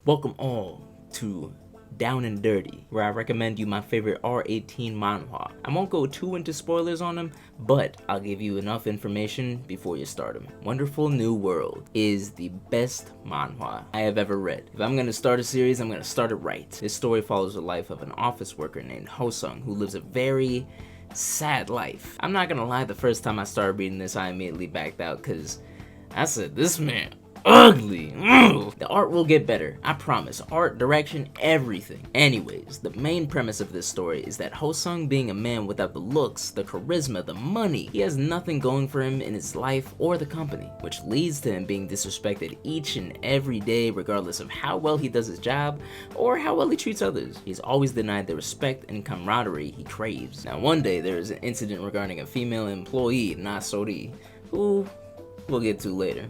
Welcome all to Down and Dirty, where I recommend you my favorite R18 manhwa. I won't go too into spoilers on them, but I'll give you enough information before you start them. Wonderful New World is the best manhwa I have ever read. If I'm gonna start a series, I'm gonna start it right. This story follows the life of an office worker named Ho-Seung, who lives a very sad life. I'm not gonna lie, the first time I started reading this, I immediately backed out because I said, this man ugly. The art will get better, I promise. Art, direction, everything. Anyways, the main premise of this story is that Ho-Seung, being a man without the looks, the charisma, the money, he has nothing going for him in his life or the company, which leads to him being disrespected each and every day, regardless of how well he does his job or how well he treats others. He's always denied the respect and camaraderie he craves. Now, one day there is an incident regarding a female employee, Nasori, who we'll get to later.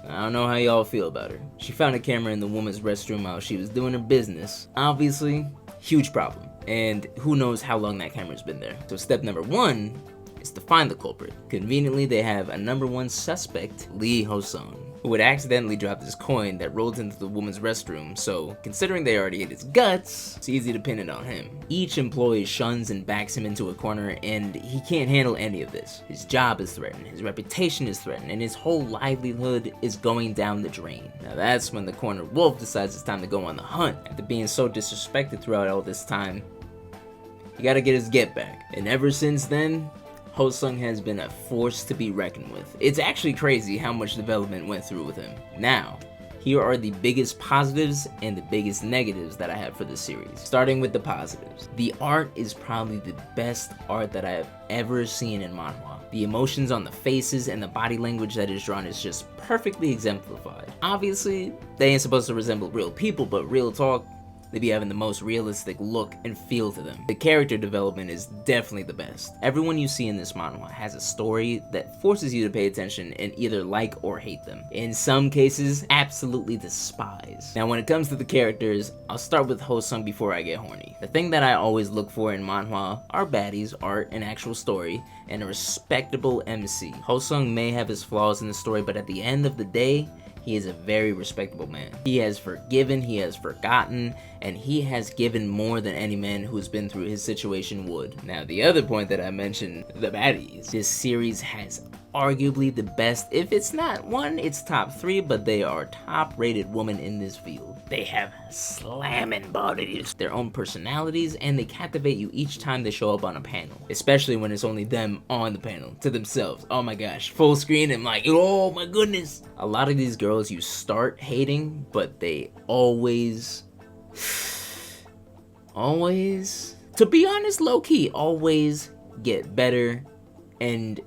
I don't know how y'all feel about her. She found a camera in the woman's restroom while she was doing her business. Obviously, huge problem. And who knows how long that camera's been there. So step number one is to find the culprit. Conveniently, they have a number one suspect, Lee Ho-Seung, who had accidentally dropped his coin that rolled into the woman's restroom, so considering they already ate his guts, it's easy to pin it on him. Each employee shuns and backs him into a corner, and he can't handle any of this. His job is threatened, his reputation is threatened, and his whole livelihood is going down the drain. Now that's when the corner wolf decides it's time to go on the hunt. After being so disrespected throughout all this time, he gotta get his get back. And ever since then, Ho-Seung has been a force to be reckoned with. It's actually crazy how much development went through with him. Now, here are the biggest positives and the biggest negatives that I have for this series. Starting with the positives. The art is probably the best art that I have ever seen in manhwa. The emotions on the faces and the body language that is drawn is just perfectly exemplified. Obviously, they ain't supposed to resemble real people, but real talk, they be having the most realistic look and feel to them. The character development is definitely the best. Everyone you see in this manhwa has a story that forces you to pay attention and either like or hate them. In some cases, absolutely despise. Now when it comes to the characters, I'll start with Ho-Seung before I get horny. The thing that I always look for in manhwa are baddies, art, an actual story, and a respectable MC. Ho-Seung may have his flaws in the story, but at the end of the day, he is a very respectable man. He has forgiven, he has forgotten, and he has given more than any man who's been through his situation would. Now, the other point that I mentioned, the baddies. This series has arguably the best, if it's not one, it's top 3, but they are top-rated women in this field. They have slamming bodies, their own personalities, and they captivate you each time they show up on a panel, especially when it's only them on the panel, to themselves. Oh my gosh, full screen and like, oh my goodness. A lot of these girls you start hating, but they always, to be honest, low-key, always get better. And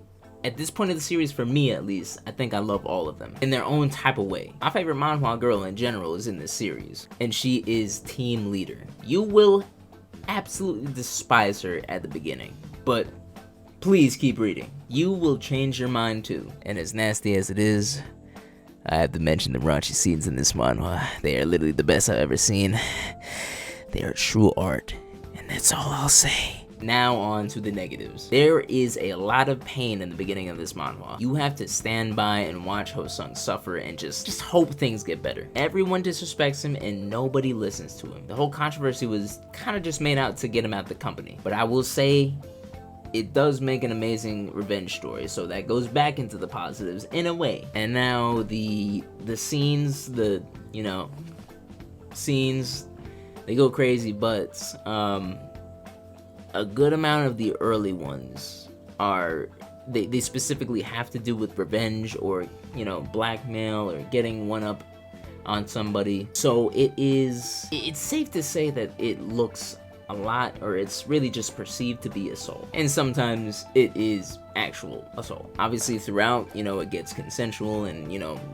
at this point of the series, for me at least, I think I love all of them in their own type of way. My favorite manhwa girl in general is in this series, and she is team leader. You will absolutely despise her at the beginning, but please keep reading. You will change your mind too. And as nasty as it is, I have to mention the raunchy scenes in this manhwa. They are literally the best I've ever seen. They are true art, and that's all I'll say. Now on to the negatives. There is a lot of pain in the beginning of this manhwa. You have to stand by and watch Ho-Seung suffer and just hope things get better. Everyone disrespects him and nobody listens to him. The whole controversy was kind of just made out to get him out the company. But I will say, it does make an amazing revenge story, so that goes back into the positives in a way. And now the scenes, scenes, they go crazy, but a good amount of the early ones are, they specifically have to do with revenge or, blackmail or getting one up on somebody. So it's safe to say that it looks a lot, or it's really just perceived to be assault. And sometimes it is actual assault. Obviously throughout, it gets consensual and,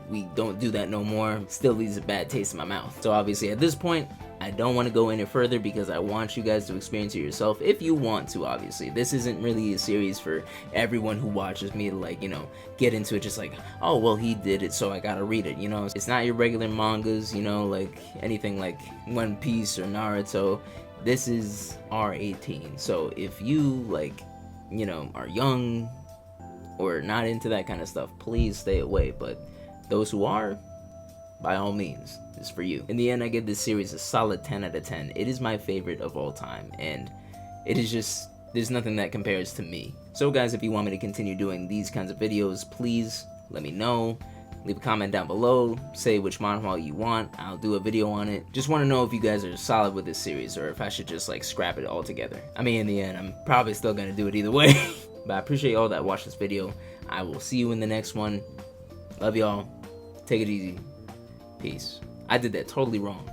we don't do that no more. It still leaves a bad taste in my mouth. So obviously at this point, I don't want to go any further because I want you guys to experience it yourself if you want to, obviously. This isn't really a series for everyone who watches me to, get into it just like, oh, well, he did it, so I gotta read it, It's not your regular mangas, like anything like One Piece or Naruto. This is R18, so if you, are young or not into that kind of stuff, please stay away. But those who are, by all means, is for you. In the end, I give this series a solid 10 out of 10. It is my favorite of all time, and it is just, there's nothing that compares to me. So guys, if you want me to continue doing these kinds of videos, please let me know. Leave a comment down below, say which manhwa you want, I'll do a video on it. Just want to know if you guys are solid with this series, or if I should just like scrap it all together. I mean, in the end, I'm probably still gonna do it either way. But I appreciate all that watched this video. I will see you in the next one. Love y'all. Take it easy. Peace. I did that totally wrong.